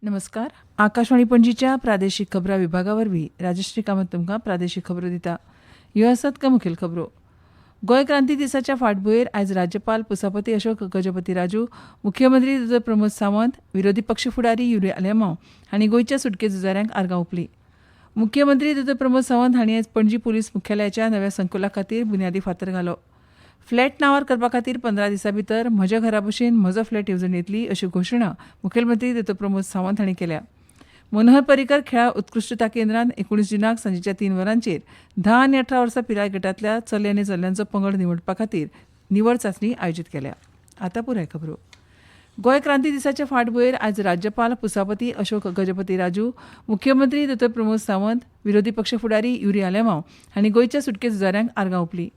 नमस्कार. आकाशवाणी पणजीच्या प्रादेशीक खबरां विभागावरवीं राजश्री कामत तुमकां प्रादेशीक खबरो दिता. ह्यो आसात काय मुखेल खबरो. गोंय क्रांती दिसाच्या फाटभुंयेर आयज राज्यपाल पुसापती अशोक गजपती राजू, मुख्यमंत्री दोतोर प्रमोद सावंत, विरोधी पक्ष फुडारी युरी आलेमांव हांणी गोंयच्या सुटके झुजाऱ्यांक आर्गां ओंपलीं. मुख्यमंत्री दोतोर प्रमोद सावंत हांणी आयज पणजी पुलीस मुख्यालयाच्या नव्या संकुला खातीर बुन्यादी फातर घालो. फ्लॅट नांवार करपा खातीर 15 दिसां भितर म्हज्या घरा भशेन म्हजो फ्लॅट येवजण येतली अशी घोशणा मुखेलमंत्री दोतोर प्रमोद सावंत हांणी केल्या. मनोहर पर्रीकर खेळा उत्कृश्टता केंद्रान 19 जुनाक सांजेच्या 3 वरांचेर 10 आनी 18 वर्सां पिराय गटांतल्या चले आनी चल्यांचो पंगड निवडपा खातीर निवड चांचणी आयोजीत केल्या. आतां पुराय खबरो. गोंय क्रांती दिसाच्या फाटभुंयेर आयज राज्यपाल पुसापती अशोक गजपती राजू, मुख्यमंत्री दोतोर प्रमोद सावंत, विरोधी पक्ष फुडारी युरी आलेमांव हांणी गोंयच्या सुटके झुजाऱ्यांक आर्गां ओंपलीं.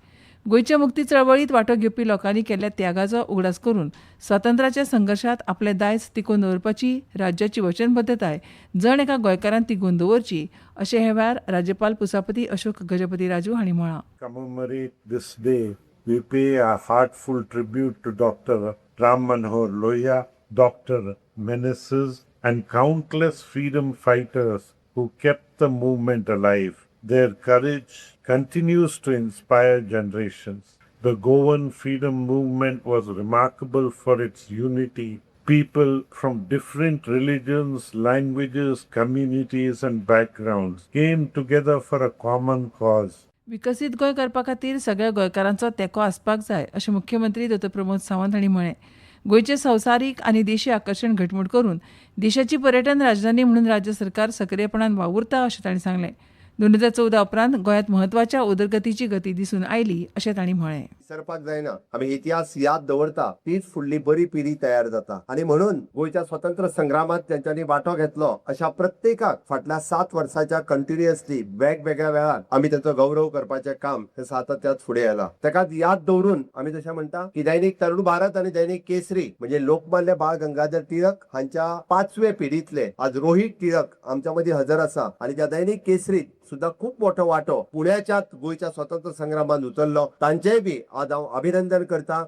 गोंयच्या मुक्ती चळवळींत वांटो घेवपी लोकांनी केल्ल्या त्यागाचो उगडास करून स्वातंत्र्याच्या संघर्शांत आपलें दायज तिगोवन दवरपाची राज्याची वचनबद्धताय जण एका गोंयकारान तिगोवन दवरची अशें हे वेळार राज्यपाल पुसापती अशोक गजपती राजू हांणी म्हळां. Commemorate this day, we pay a heartful tribute to Dr. Ram Manohar Lohia, Dr. Meneses, and countless freedom fighters who kept the movement alive. Their courage continues to inspire generations. The Goan freedom movement was remarkable for its unity. People from different religions, languages, communities, and backgrounds came together for a common cause. विकसीत गोंय करपा खातीर सगळ्या गोंयकारांचो तेंको आसपाक जाय अशें मुख्यमंत्री दोतोर प्रमोद सावंत हांणी म्हळें. गोंयचें संवसारीक आनी देशी आकर्शण घटमूट करून देशाची पर्यटन राजधानी म्हणून राज्य सरकार सक्रीयपणान वावुरता अशें तांणी सांगलें. 2014 उपरांत गोंयांत म्हत्वाच्या उदरगतीची गती दिसून आयली अशें तांणी म्हळें. विसरपाक जायना. आमी इतिहास याद दवरता तीच फुडली बरी पिढी तयार जाता आणि म्हणून गोंयच्या स्वतंत्र संग्रामात त्यांच्यानी वांटो घेतलो अशा प्रत्येकाक फाटल्या 7 वर्साच्या कंटिन्युअसली वेगवेगळ्या वेळार आमी त्याचो गौरव करपाचें काम हे सातत्यात फुडें आयला. तेका याद दवरून आमी जशें म्हणटा की दैनिक तरुण भारत आणि दैनिक केसरी म्हणजे लोकमान्य बाळ गंगाधर टिळक हांच्या 5वे पिढीतले आज रोहित टिळक आमच्या मदीं हजर आसा आणि त्या दैनिक केसरीत सुद्धा खूप मोठो वांटो पुण्याच्यात गोंयच्या स्वतंत्र संग्रामात उचललो. तांचेय बी आज हांव अभिनंदन करता.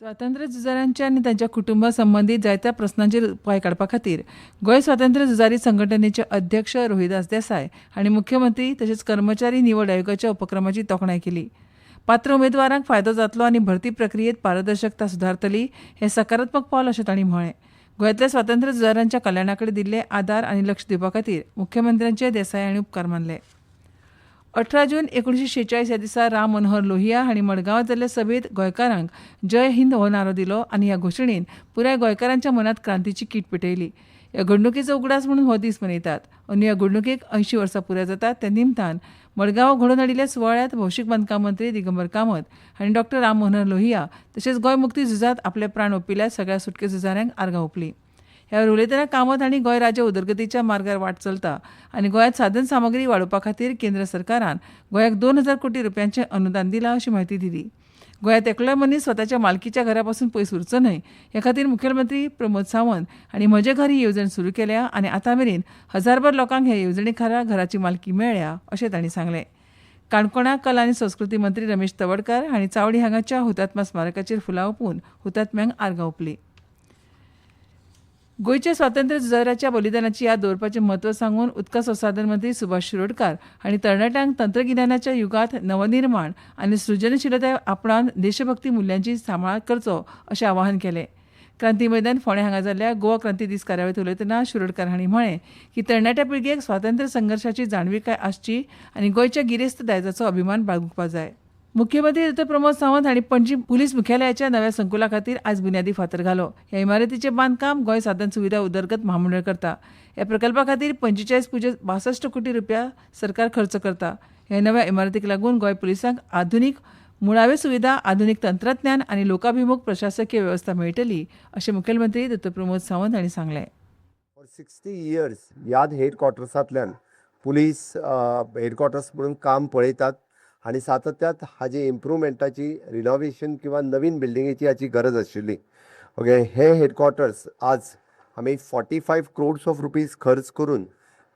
स्वातंत्र्य झुजाऱ्यांच्या आनी तांच्या कुटुंबा संबंदीत जायत्या प्रस्नांचेर उपाय काडपा खातीर गोंय स्वातंत्र्य झुजारी संघटनेचे अध्यक्ष रोहिदास देसाय हांणी मुख्यमंत्री तशेंच कर्मचारी निवड आयोगाच्या उपक्रमाची तोखणाय केली. पात्र उमेदवारांक फायदो जातलो आनी भरती प्रक्रियेत पारदर्शकता सुदारतली हें सकारात्मक पावल अशें तांणी म्हळें. गोंयांतल्या स्वातंत्र्य झुजाऱ्यांच्या कल्याणा कडेन दिल्ले आदार आनी लक्ष दिवपा खातीर मुख्यमंत्र्यांचे देसाय हांणी उपकार मानले. 18 जून 1946 ह्या दिसा राम मनोहर लोहिया हांणी मडगांवांत जाल्ले सभेत गोंयकारांक जय हिंद हो नारो दिलो आनी ह्या घोशणेन पुराय गोंयकारांच्या मनांत क्रांतीची कीट पेटयली. ह्या घडणुकेचो उगडास म्हणून हो दीस मनयतात. अंदू ह्या घडणुकेक 80 वर्सां पुराय जातात त्या निमतान मडगांव घडोवन हाडिल्ल्या सुवाळ्यात भौशीक बांदकाम मंत्री दिगंबर कामत हांणी डॉ. राम मनोहर लोहिया तशेंच गोंय मुक्ती झुजांत आपले प्राण ओंपिल्ल्या सगळ्या सुटके झुजाऱ्यांक आर्गां ओंपलीं. ह्या वेळार उलयतना कामत हांणी गोंय राज्य उदरगतीच्या मार्गार वाट चलता आनी गोंयांत साधन सामग्री वाडोवपा खातीर केंद्र सरकारान गोंयाक 2000 कोटी रुपयांचें अनुदान दिलां अशी म्हायती दिली. गोंयांत एकलोय मनीस स्वताच्या मालकीच्या घरा पासून पयस उरचो न्हय हे खातीर मुखेलमंत्री प्रमोद सावंत हांणी म्हजे घर ही येवजण सुरू केल्या आनी आतां मेरेन 1000भर लोकांक ह्या येवजणे खाला घराची मालकी मेळ्ळ्या अशें तांणी सांगलें. काणकोणा कला आनी संस्कृती मंत्री रमेश तवडकार हांणी चावडी हांगाच्या हुतात्मा स्मारकाचेर फुलां ओंपून हुतात्म्यांक आर्गां ओंपलीं. गोंयच्या स्वातंत्र्य झुजाऱ्याच्या बलिदानाची याद दवरपाचें म्हत्व सांगून उदका संसाधन मंत्री सुभाष शिरोडकार हांणी तरणाट्यांक तंत्रगिन्यानाच्या युगांत नवनिर्माण आनी सृजनशीलताय आपणावन देशभक्ती मुल्यांची सांबाळ करचो अशें आवाहन केलें. क्रांती मैदान फोंडें हांगा जाल्ल्या गोवा क्रांती दीस कार्यावळींत उलयतना शिरोडकार हांणी म्हळें की तरणाट्या पिळगेक स्वातंत्र्य संघर्शाची जाणविकाय आसची आनी गोंयच्या गिरेस्त दायजाचो अभिमान बाळगूंकपा जाय. मुख्यमंत्री दोतोर प्रमोद सावंत हांणी पणजी पुलीस मुख्यालयाच्या नव्या संकुला खातीर आयज बुन्यादी फातर घालो. ह्या इमारतीचें बांदकाम गोंय साधन सुविधा उदरगत महामंडळ करता. ह्या प्रकल्पा खातीर 45.62 कोटी रुपया सरकार खर्च करता. ह्या नव्या इमारतीक लागून गोंय पुलिसांक आधुनीक मुळाव्यो सुविधा, आधुनीक तंत्रज्ञान आनी लोकाभिमुख प्रशासकीय वेवस्था मेळटली अशें मुखेलमंत्री दोतोर प्रमोद सावंत हांणी सांगलें. फॉर 60 इयर्स याद हेडक्वॉर्टर्सांतल्यान पुलीस हेडक्वॉर्टर्स म्हणून काम पळयतात आणि सातत्यात हाजी इम्प्रुवमेंटाची रिनोव्हेशन किंवा नवीन बिल्डिंगेची हाची गरज आशिल्ली. ओके, हे हेडक्वॉर्टर्स आज आमी 45 crores ऑफ रुपीज खर्च करून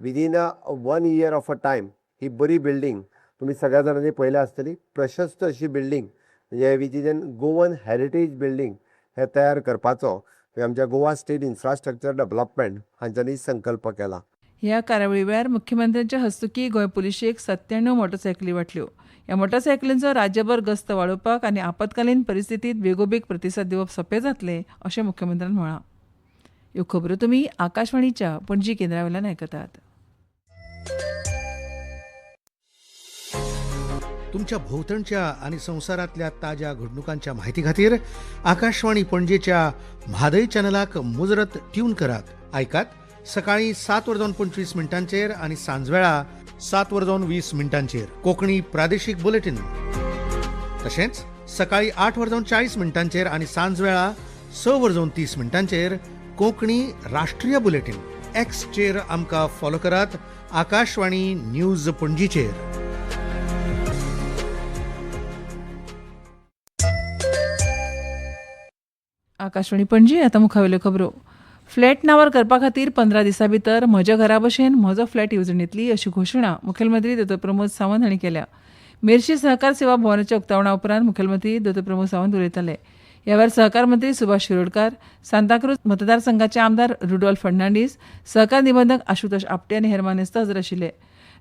within 1 year of a time ही बरी बिल्डींग तुम्ही सगळ्या जाणांनी पळयल्या आसतली. प्रशस्त अशी बिल्डींग म्हणजे which is an Goan heritage building हे तयार करपाचो आमच्या गोवा स्टेट इन्फ्रास्ट्रक्चर डेव्हलपमेंट हांच्यांनी संकल्प केला. ह्या कार्यावळी वेळार मुख्यमंत्र्यांच्या हस्तुकी गोंय पुलिशेक 97 मोटरसायकली वाटल्यो. ह्या मोटरसायकलींचो राज्यभर गस्त वाडोवपाक आनी आपतकालीन परिस्थितीत बेगोबेग प्रतिसाद दिवप सोपें जातलें अशें मुख्यमंत्र्यान म्हळां. ह्यो खबरो तुमी आकाशवाणीच्या पणजी केंद्रावेल्यान आयकतात. तुमच्या भोवतणच्या आणि संवसारांतल्या ताज्या घडणुकांच्या म्हायती खातीर आकाशवाणी पणजेच्या म्हादय चॅनलाक मुजरत ट्यून करात. आयकात सकाळी 7:25 आणि सांजवेळा 7:20 कोंकणी प्रादेशीक बुलेटिन. तशेंच सकाळी 8:40 आणि सांजवेळा 6:30 कोंकणी राष्ट्रीय बुलेटिन. एक्सचेर आमकां फॉलो करात. आकाशवाणी न्यूज पणजीचेर. आकाशवाणी पणजी आतां मुखावेल्यो खबरो. फ्लॅट नावार करपा खातीर 15 दिसां भितर म्हज्या घरा भशेन म्हजो फ्लॅट येवजणेंतली अशी घोशणा मुखेलमंत्री दोतोर प्रमोद सावंत हांणी केल्या. मेर्शी सहकार सेवा भवनाच्या उक्तावणा उपरांत मुखेलमंत्री दोतोर प्रमोद सावंत उलयताले. ह्या वेळार सहकार मंत्री सुभाष शिरोडकार, सांताक्रूज मतदारसंघाचे आमदार रुडॉल्फ फर्नांडीस, सहकार निबंधक आशुतोष आपटे आनी हेर मानेस्त हजर आशिल्ले.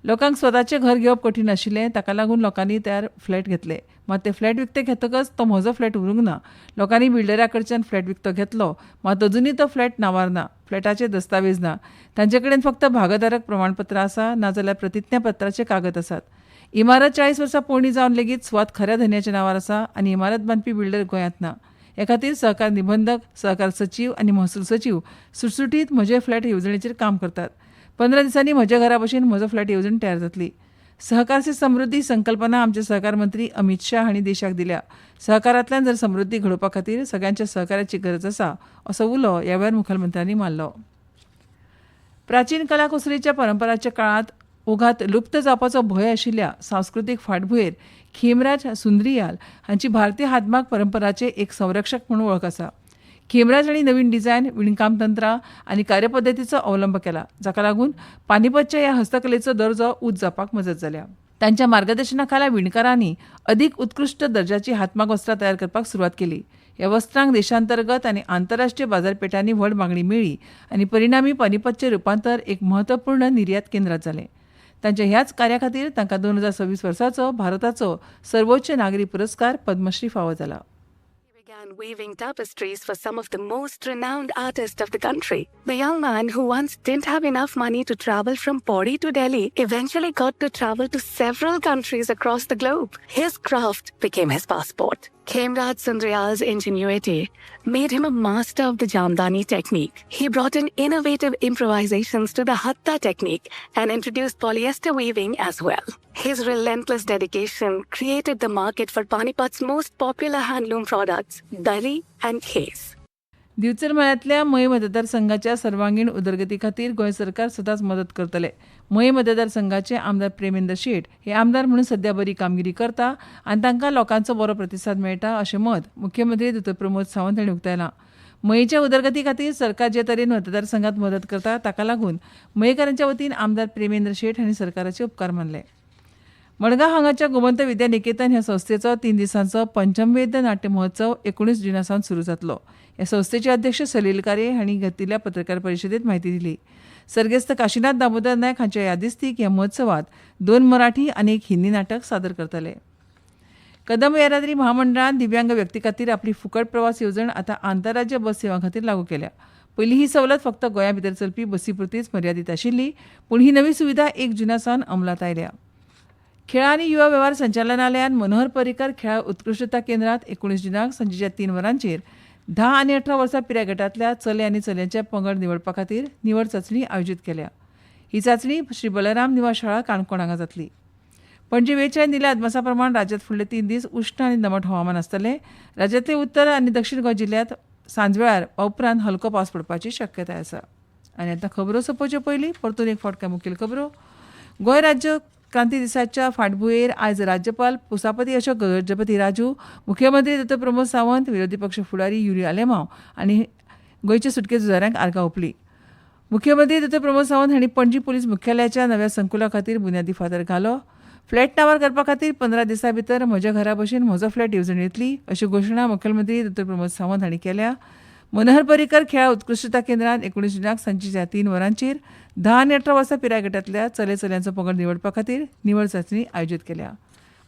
लोकांक स्वताचें घर घेवप कठीण आशिल्लें, ताका लागून लोकांनी तयार फ्लॅट घेतले. मात ते फ्लॅट विकते घेतकच तो म्हजो फ्लॅट उरूंक ना. लोकांनी बिल्डरा कडच्यान फ्लॅट विकतो घेतलो, मात अजुनूय तो फ्लॅट नांवार ना. फ्लॅटाचे दस्तावेज ना. तांचे कडेन फक्त भागधारक प्रमाणपत्र आसा, नाजाल्यार प्रतिज्ञापत्राचे कागद आसात. इमारत 40 वर्सां पोरणी जावन लेगीत स्वात खऱ्या धन्याच्या नांवार आसा आनी इमारत बांदपी बिल्डर गोंयांत ना. हे खातीर सहकार निबंधक, सहकार सचीव आनी महसूल सचीव सुटसुटीत म्हजे फ्लॅट येवजणेचेर काम करतात. 15 दिसांनी म्हज्या घरा भशेन म्हजो फ्लॅट येवजण तयार जातली. सहकार से समृद्धी संकल्पना आमचे सहकार मंत्री अमित शाह हांणी देशाक दिल्या. सहकारांतल्यान जर समृद्धी घडोवपा खातीर सगळ्यांच्या सहकार्याची गरज आसा असो उलो ह्या वेळार मुखेलमंत्र्यांनी मारलो. प्राचीन कला कुसरीच्या परंपराच्या काळात ओघात लुप्त जावपाचो भंय आशिल्ल्या सांस्कृतीक फाटभुंयेर खेमराज सुंद्रियाल हांची भारतीय हातमाग परंपराचे एक संरक्षक म्हणून वळख आसा. खेमराज हांणी नवीन डिझायन, विणकाम तंत्रां आनी कार्यपद्दतीचो अवलंब केला, जाका लागून पानिपतच्या ह्या हस्तकलेचो दर्जो उंच जावपाक मजत जाल्या. तांच्या मार्गदर्शना खाला विणकारांनी अदीक उत्कृश्ट दर्जाची हातमाग वस्त्रां तयार करपाक सुरवात केली. ह्या वस्त्रांक देशांतर्गत आनी आंतरराष्ट्रीय बाजारपेठांनी व्हड मागणी मेळ्ळी आनी परिणामी पानिपतचें रुपांतर एक म्हत्वपूर्ण निर्यात केंद्रांत जालें. तांच्या ह्याच कार्या खातीर तांकां 2026 वर्साचो भारताचो सर्वोच्च नागरी पुरस्कार पद्मश्री फावो जाला. Began weaving tapestries for some of the most renowned artists of the country. The young man, who once didn't have enough money to travel from Pori to Delhi, eventually got to travel to several countries across the globe. His craft became his passport. Khemraj Sundaryal's ingenuity made him a master of the Jamdani technique. He brought in innovative improvisations to the Hatta technique and introduced polyester weaving as well. His relentless dedication created the market for Panipat's most popular handloom products, Dari and Khez. Bicholim मळ्यांतल्या मय मतदारसंघाच्या सर्वांगीण उदरगती खातीर गोंय सरकार सदांच मदत करतले. मय मतदारसंघाचे आमदार प्रेमेंद्र शेट हे आमदार म्हणून सध्या बरी कामगिरी करता आनी तांकां लोकांचो बरो प्रतिसाद मेळटा अशें मत मुख्यमंत्री दोतोर प्रमोद सावंत हांणी उक्तायलां. मयच्या उदरगती खातीर सरकार जे तरेन मतदारसंघात मदत करता ताका लागून मयकारांच्या वतीन आमदार प्रेमेंद्र शेट हांणी सरकाराचे उपकार मानले. मडगांव हांगाच्या गोमंत विद्या निकेतन ह्या संस्थेचो 3 दिसांचो पंचमवेद नाट्य महोत्सव 19 जुना सावन सुरू जातलो. ह्या संस्थेचे अध्यक्ष सलील कारे हांणी घेतिल्ल्या पत्रकार परिशदेंत म्हायती दिली. सर्गेस्त काशीनाथ दामोदर नायक हांच्या यादिस्तीक ह्या महोत्सवात 2 मराठी आनी 1 हिंदी नाटक सादर करतले. कदंब येरादारी महामंडळान दिव्यांग व्यक्ती खातीर आपली फुकट प्रवास येवजण आतां आंतरराज्य बस सेवां खातीर लागू केल्या. पयलीं ही सवलत फक्त गोंया भितर चलपी बसी पुरतीच मर्यादीत आशिल्ली, पूण ही नवी सुविधा 1 जुना सावन अंमलांत आयल्या. खेळां आनी युवा वेव्हार संचालनालयान मनोहर पर्रीकर खेळा उत्कृश्टता केंद्रांत 19 जुनाक सांजेच्या 3 वरांचेर 10 आनी 18 वर्सां पिराय गटांतल्या चले आनी चलयांचे पंगड निवडपा खातीर निवड चांचणी आयोजीत केल्या. ही चांचणी श्री बलराम निवास शाळा काणकोण हांगा जातली. पणजे वेधशाळेन दिल्या अदमासा प्रमाण राज्यांत फुडले 3 दीस उश्ण आनी दमट हवामान आसतलें. राज्यांतले उत्तर आनी दक्षिण गोंय जिल्ल्यांत सांजवेळार वा उपरांत हलको पावस पडपाची शक्यताय आसा. आनी आतां खबरो सोंपोवचे पयलीं परतून एक फावट कांय मुखेल खबरो. गोंय राज्य क्रांती दिसाच्या फाटभुंयेर आयज राज्यपाल पुसापती अशोक गजपती राजू, मुख्यमंत्री दोतोर प्रमोद सावंत, विरोधी पक्ष फुडारी युरी आलेमांव आनी गोंयच्या सुटके झुजाऱ्यांक आर्गां ओंपलीं. मुख्यमंत्री दोतोर प्रमोद सावंत हांणी पणजी पुलीस मुख्यालयाच्या नव्या संकुला खातीर बुन्यादी फातर घालो. फ्लॅट नांवार करपा खातीर 15 दिसां भितर म्हज्या घरा भशेन म्हजो फ्लॅट येवजण येतली अशी घोशणा मुखेलमंत्री दोतोर प्रमोद सावंत हांणी केल्या. मनोहर पर्रीकर खेळा उत्कृश्टता केंद्रान 19 जुनाक सांजेच्या 3 वरांचेर 10 आनी 18 वर्सां पिराय गटांतल्या चल्यांचो पंगड निवडपा खातीर निवड चांचणी आयोजीत केल्या.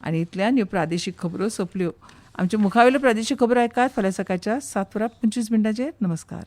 आनी इतल्यान ह्यो प्रादेशीक खबरो सोंपल्यो. आमचे मुखावेल्यो प्रादेशीक खबरो आयकात फाल्यां सकाळच्या 7:25 नमस्कार.